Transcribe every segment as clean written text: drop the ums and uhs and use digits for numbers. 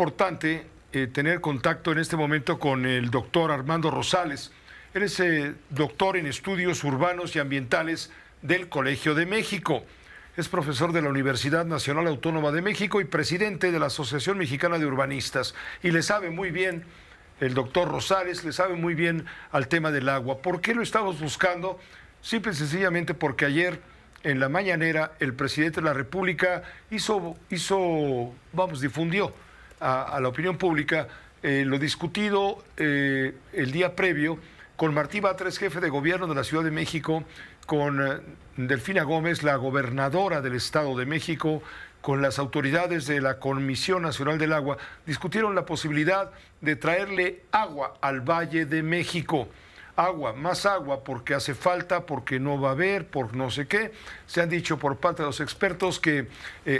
importante tener contacto en este momento con el doctor Armando Rosales. Él es doctor en estudios urbanos y ambientales del Colegio de México. Es profesor de la Universidad Nacional Autónoma de México y presidente de la Asociación Mexicana de Urbanistas. Y le sabe muy bien, el doctor Rosales, le sabe muy bien al tema del agua. ¿Por qué lo estamos buscando? Simple y sencillamente porque ayer en la mañanera el presidente de la República difundió a la opinión pública lo discutido el día previo con Martí Batres, jefe de gobierno de la Ciudad de México, con Delfina Gómez, la gobernadora del Estado de México, con las autoridades de la Comisión Nacional del Agua. Discutieron la posibilidad de traerle agua al Valle de México. Agua, más agua, porque hace falta, porque no va a haber, por no sé qué. Se han dicho por parte de los expertos que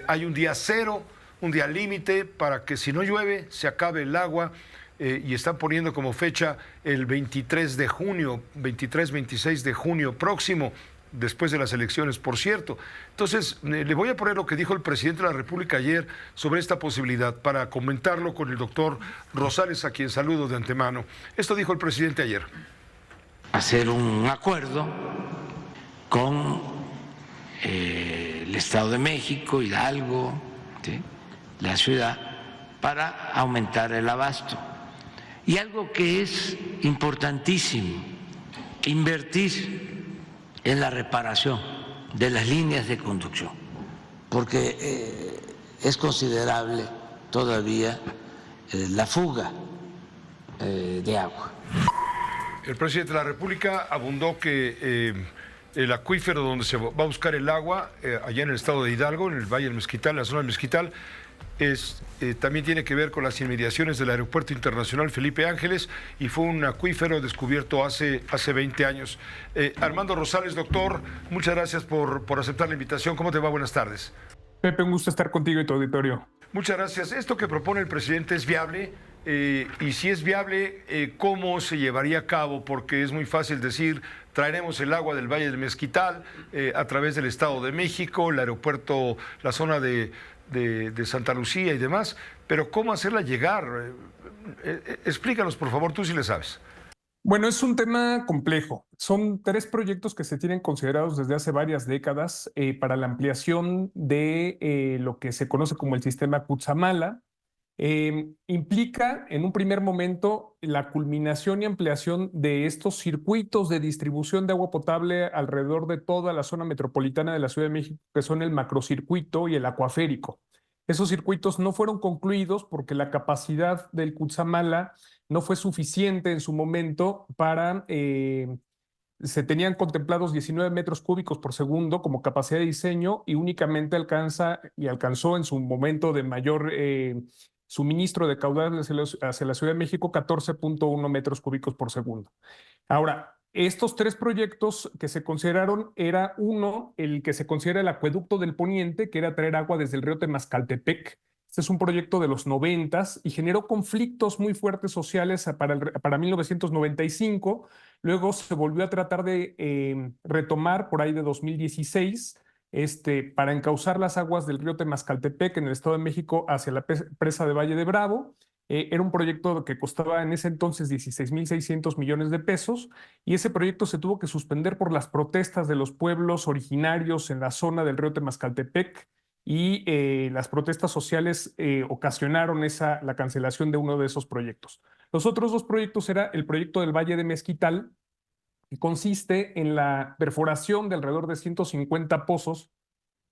hay un día cero, un día límite para que si no llueve se acabe el agua, y están poniendo como fecha el 23 de junio, 23-26 de junio próximo, después de las elecciones, por cierto. Entonces, le voy a poner lo que dijo el presidente de la República ayer sobre esta posibilidad para comentarlo con el doctor Rosales, a quien saludo de antemano. Esto dijo el presidente ayer. Hacer un acuerdo con el Estado de México, Hidalgo, ¿sí?, la ciudad, para aumentar el abasto. Y algo que es importantísimo, invertir en la reparación de las líneas de conducción, porque es considerable todavía la fuga de agua. El presidente de la República abundó que el acuífero donde se va a buscar el agua, allá en el estado de Hidalgo, en el Valle del Mezquital, en la zona del Mezquital, también tiene que ver con las inmediaciones del Aeropuerto Internacional Felipe Ángeles, y fue un acuífero descubierto hace 20 años. Armando Rosales, doctor, muchas gracias por aceptar la invitación. ¿Cómo te va? Buenas tardes. Pepe, un gusto estar contigo y tu auditorio. Muchas gracias. ¿Esto que propone el presidente es viable? Y si es viable, ¿cómo se llevaría a cabo? Porque es muy fácil decir, traeremos el agua del Valle del Mezquital a través del Estado de México, el aeropuerto, la zona de Santa Lucía y demás, pero ¿cómo hacerla llegar? Explícanos, por favor, tú sí le sabes. Bueno, es un tema complejo. Son 3 proyectos que se tienen considerados desde hace varias décadas para la ampliación de lo que se conoce como el sistema Cutzamala. Implica en un primer momento la culminación y ampliación de estos circuitos de distribución de agua potable alrededor de toda la zona metropolitana de la Ciudad de México, que son el macrocircuito y el acuaférico. Esos circuitos no fueron concluidos porque la capacidad del Cutzamala no fue suficiente en su momento para... se tenían contemplados 19 metros cúbicos por segundo como capacidad de diseño y únicamente alcanzó en su momento de mayor suministro de caudal hacia la Ciudad de México 14.1 metros cúbicos por segundo. Ahora, estos 3 proyectos que se consideraron, era uno, el que se considera el acueducto del Poniente, que era traer agua desde el río Temascaltepec. Este es un proyecto de los 90s y generó conflictos muy fuertes sociales para 1995. Luego se volvió a tratar de retomar por ahí de 2016 para encauzar las aguas del río Temascaltepec en el Estado de México hacia la presa de Valle de Bravo. Era un proyecto que costaba en ese entonces 16.600 millones de pesos y ese proyecto se tuvo que suspender por las protestas de los pueblos originarios en la zona del río Temascaltepec y las protestas sociales ocasionaron la cancelación de uno de esos proyectos. Los otros 2 proyectos era el proyecto del Valle de Mezquital, que consiste en la perforación de alrededor de 150 pozos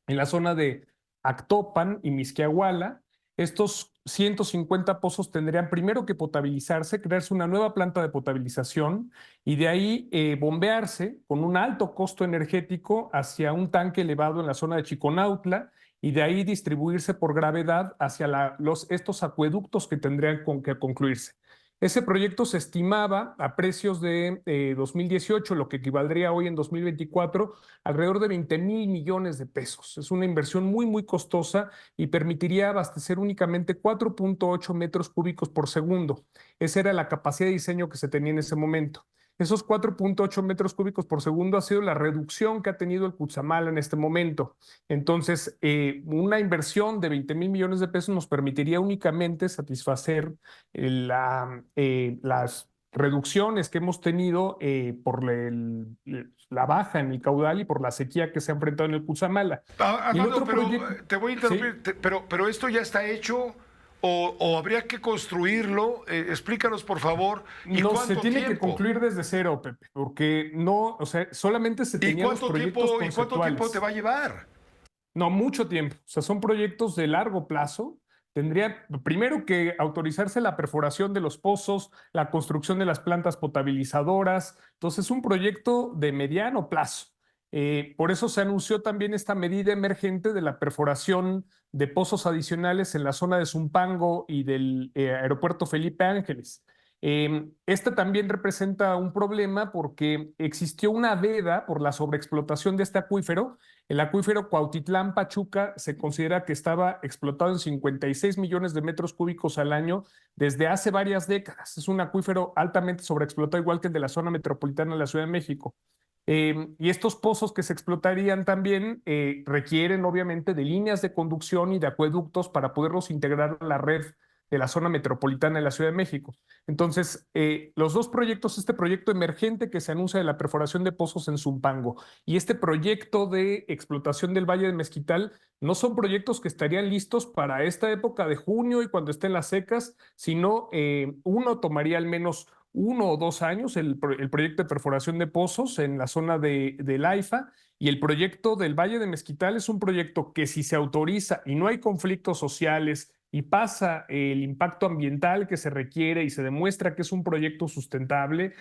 en la zona de Actopan y Mixquiahuala. Estos 150 pozos tendrían primero que potabilizarse, crearse una nueva planta de potabilización y de ahí bombearse con un alto costo energético hacia un tanque elevado en la zona de Chiconautla y de ahí distribuirse por gravedad hacia estos acueductos que tendrían que concluirse. Ese proyecto se estimaba a precios de 2018, lo que equivaldría hoy en 2024, alrededor de 20,000 millones de pesos. Es una inversión muy, muy costosa y permitiría abastecer únicamente 4.8 metros cúbicos por segundo. Esa era la capacidad de diseño que se tenía en ese momento. Esos 4.8 metros cúbicos por segundo ha sido la reducción que ha tenido el Cutzamala en este momento. Entonces, una inversión de 20,000 millones de pesos nos permitiría únicamente satisfacer las reducciones que hemos tenido por la baja en el caudal y por la sequía que se ha enfrentado en el Cutzamala. Y el Armando, otro pero proyecto, te voy a sí, interrumpir, pero esto ya está hecho o habría que construirlo. Explícanos, por favor, ¿y no se cuánto tiene que tiempo? concluir desde cero, Pepe, porque no, o sea, solamente se ¿Y tenían los proyectos cuánto tiempo te conceptuales. va a llevar? No, mucho tiempo. O sea, son proyectos de largo plazo. Tendría primero que autorizarse la perforación de los pozos, la construcción de las plantas potabilizadoras. Entonces, es un proyecto de mediano plazo. Por eso se anunció también esta medida emergente de la perforación de pozos adicionales en la zona de Zumpango y del aeropuerto Felipe Ángeles. Este también representa un problema porque existió una veda por la sobreexplotación de este acuífero. El acuífero Cuautitlán-Pachuca se considera que estaba explotado en 56 millones de metros cúbicos al año desde hace varias décadas. Es un acuífero altamente sobreexplotado, igual que el de la zona metropolitana de la Ciudad de México. Y estos pozos que se explotarían también requieren obviamente de líneas de conducción y de acueductos para poderlos integrar a la red de la zona metropolitana de la Ciudad de México. Entonces, los dos proyectos, este proyecto emergente que se anuncia de la perforación de pozos en Zumpango y este proyecto de explotación del Valle de Mezquital, no son proyectos que estarían listos para esta época de junio y cuando estén las secas, sino uno tomaría al menos 1 o 2 años, el proyecto de perforación de pozos en la zona del AIFA, y el proyecto del Valle de Mezquital es un proyecto que, si se autoriza y no hay conflictos sociales y pasa el impacto ambiental que se requiere y se demuestra que es un proyecto sustentable,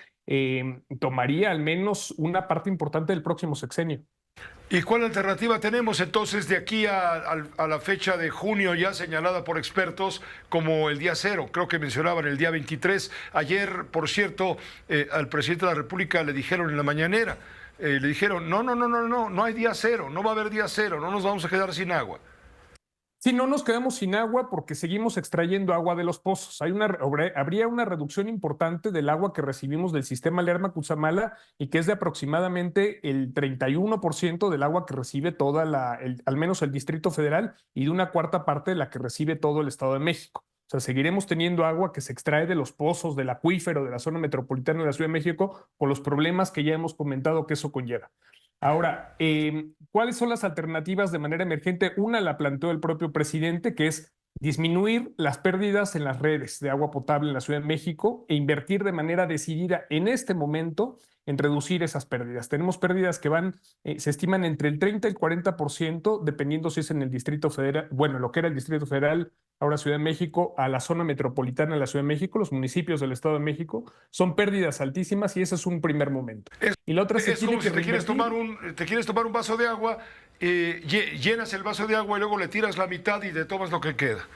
tomaría al menos una parte importante del próximo sexenio. ¿Y cuál alternativa tenemos entonces de aquí a la fecha de junio ya señalada por expertos como el día cero? Creo que mencionaban el día 23. Ayer, por cierto, al presidente de la República le dijeron en la mañanera, le dijeron, no hay día cero, no va a haber día cero, no nos vamos a quedar sin agua. Si no nos quedamos sin agua porque seguimos extrayendo agua de los pozos. Habría una reducción importante del agua que recibimos del sistema Lerma-Cutzamala y que es de aproximadamente el 31% del agua que recibe al menos el Distrito Federal y de una cuarta parte de la que recibe todo el Estado de México. O sea, seguiremos teniendo agua que se extrae de los pozos, del acuífero, de la zona metropolitana de la Ciudad de México, con los problemas que ya hemos comentado que eso conlleva. Ahora, ¿cuáles son las alternativas de manera emergente? Una la planteó el propio presidente, que es disminuir las pérdidas en las redes de agua potable en la Ciudad de México e invertir de manera decidida en este momento en reducir esas pérdidas. Tenemos pérdidas que se estiman entre el 30 y el 40%, dependiendo si es en el Distrito Federal, bueno, lo que era el Distrito Federal, ahora Ciudad de México, a la zona metropolitana de la Ciudad de México, los municipios del Estado de México, son pérdidas altísimas y ese es un primer momento. Y la otra se Es tiene como que si te quieres reinvertir. tomar un vaso de agua, llenas el vaso de agua y luego le tiras la mitad y te tomas lo que queda.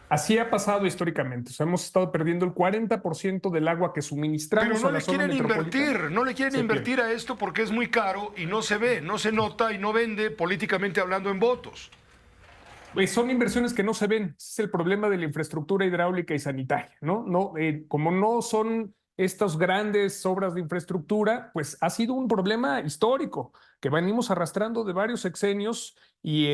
Así ha pasado históricamente. O sea, hemos estado perdiendo el 40% del agua que Pero suministramos no a la le zona quieren metropolitana. invertir, no le quieren Se pierde. invertir a esto porque es muy caro y no se ve, no se nota y no vende políticamente hablando en votos. Pues son inversiones que no se ven. Ese es el problema de la infraestructura hidráulica y sanitaria, ¿no? Como no son estas grandes obras de infraestructura, pues ha sido un problema histórico que venimos arrastrando de varios sexenios y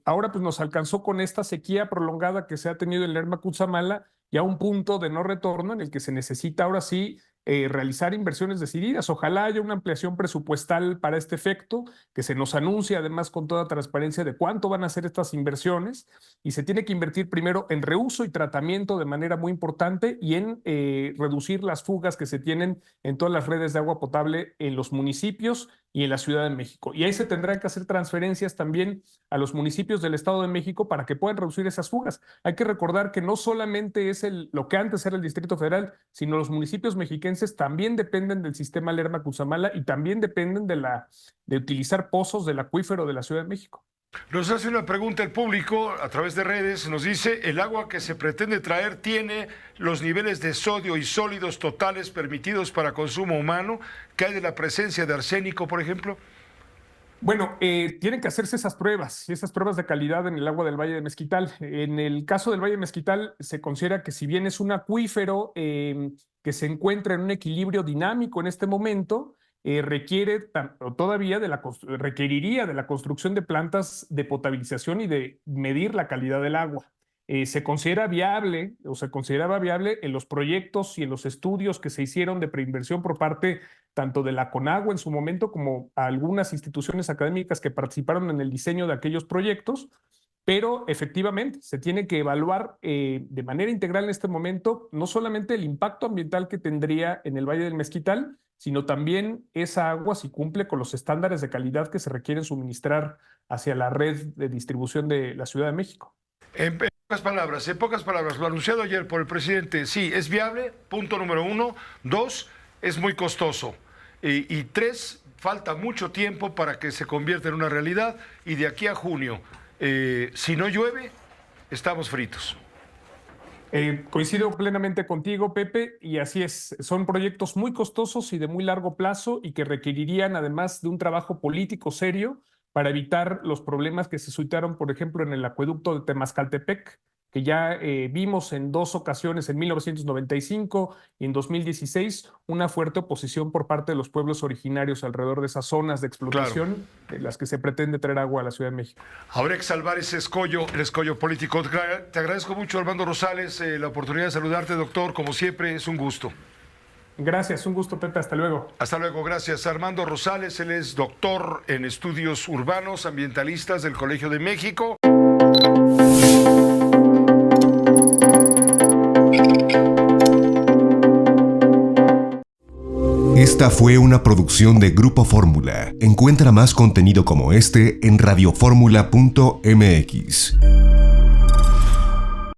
ahora pues nos alcanzó con esta sequía prolongada que se ha tenido en Lerma Cutzamala y a un punto de no retorno en el que se necesita ahora sí realizar inversiones decididas. Ojalá haya una ampliación presupuestal para este efecto, que se nos anuncie además con toda transparencia de cuánto van a ser estas inversiones y se tiene que invertir primero en reuso y tratamiento de manera muy importante y en reducir las fugas que se tienen en todas las redes de agua potable en los municipios y en la Ciudad de México. Y ahí se tendrán que hacer transferencias también a los municipios del Estado de México para que puedan reducir esas fugas. Hay que recordar que no solamente es lo que antes era el Distrito Federal, sino los municipios mexiquenses también dependen del sistema Lerma-Cutzamala y también dependen de utilizar pozos del acuífero de la Ciudad de México. Nos hace una pregunta el público a través de redes, nos dice, ¿el agua que se pretende traer tiene los niveles de sodio y sólidos totales permitidos para consumo humano? ¿Qué hay de la presencia de arsénico, por ejemplo? Bueno, tienen que hacerse esas pruebas y esas pruebas de calidad en el agua del Valle de Mezquital. En el caso del Valle de Mezquital se considera que si bien es un acuífero que que se encuentra en un equilibrio dinámico en este momento, requeriría de la construcción de plantas de potabilización y de medir la calidad del agua. Se considera viable o se consideraba viable en los proyectos y en los estudios que se hicieron de preinversión por parte tanto de la CONAGUA en su momento como a algunas instituciones académicas que participaron en el diseño de aquellos proyectos, pero efectivamente se tiene que evaluar de manera integral en este momento no solamente el impacto ambiental que tendría en el Valle del Mezquital, sino también esa agua si cumple con los estándares de calidad que se requieren suministrar hacia la red de distribución de la Ciudad de México. En pocas palabras, lo anunciado ayer por el presidente, sí, es viable, punto número 1. 2, es muy costoso. Y 3, falta mucho tiempo para que se convierta en una realidad. Y de aquí a junio, si no llueve, estamos fritos. Coincido plenamente contigo, Pepe, y así es. Son proyectos muy costosos y de muy largo plazo y que requerirían además de un trabajo político serio para evitar los problemas que se suscitaron, por ejemplo, en el acueducto de Temascaltepec, que ya vimos en 2 ocasiones, en 1995 y en 2016, una fuerte oposición por parte de los pueblos originarios alrededor de esas zonas de explotación, de las que se pretende traer agua a la Ciudad de México. Habrá que salvar ese escollo, el escollo político. Te agradezco mucho, Armando Rosales, la oportunidad de saludarte, doctor. Como siempre, es un gusto. Gracias, un gusto, Pepe. Hasta luego. Hasta luego, gracias. Armando Rosales, él es doctor en estudios urbanos ambientalistas del Colegio de México. Esta fue una producción de Grupo Fórmula. Encuentra más contenido como este en radioformula.mx.